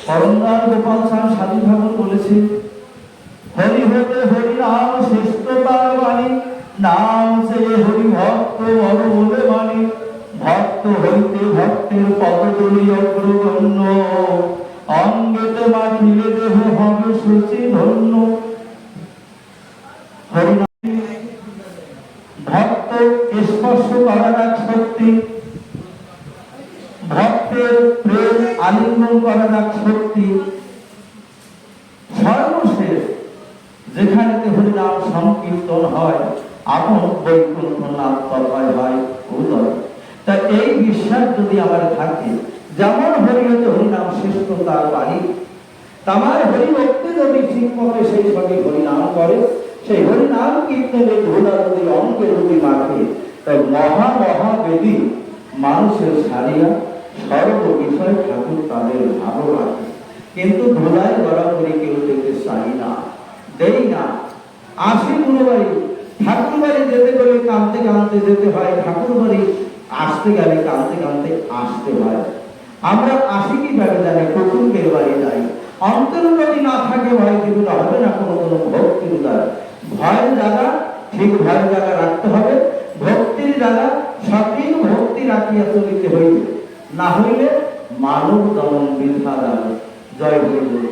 করমদার গোপাল চাঁদ সাধু ঠাকুর বলেছে, হরি হতে হরি নাম শ্রেষ্ঠ তার বাণী, নাম সে হরি ভক্ত বড় বলে বাণী, ভক্ত হইতে ভক্তের পদতলি অগ্রগণ্য, অঙ্গেতে মাখিলে দেহ হবে সূচি ধন্য। ভক্ত স্পর্শ করার এক শক্তি, ভক্তের প্রেম আলিঙ্গন করার এক শক্তি। সর্বশেষ যেখানেতে হরিনাম সংকীর্তন হয়, আপন বৈকুণ্ঠ লাভ তথায় হয় উদয়। তা এই বিশ্বাস যদি আমার থাকে, যেমন হরি হতে হরিনাম শ্রেষ্ঠ তার বাণী, তামার হরি ভক্তি যদি ঠিক করে সেই সঙ্গে হরিনাম করে, সেই হরিনাম কীর্তনের ধুলা যদি অঙ্কে যদি মাখে, তাই মহা মহা বেদী মানুষের সারিয়া সর্ব বিষয় ঠাকুর তাদের ভালো রাখে। কিন্তু ধুলায় গড়াগড়ি কেউ দেখতে চাই না, দেই না। আসি কোনো বাড়ি, ঠাকুর বাড়ি যেতে গেলে কাঁদতে কাঁদতে যেতে হয়, ঠাকুর বাড়ি আসতে গেলে কাঁদতে কাঁদতে আসতে হয়। আমরা আসি কি ভাবে জানি, কুটুম্বের বাড়ি যাই, অন্তর যদি না থাকে ভয় কিন্তু হবে না কোনো কোনো ভক্তির উদার। ভয়ের জায়গা ঠিক ভয়ের জায়গা রাখতে হবে, ভক্তির জায়গা সঠিক ভক্তি রাখিয়া চলিতে হইবে, না হইলে মানব দমন বৃথা যাবে। জয় গুরুদেব।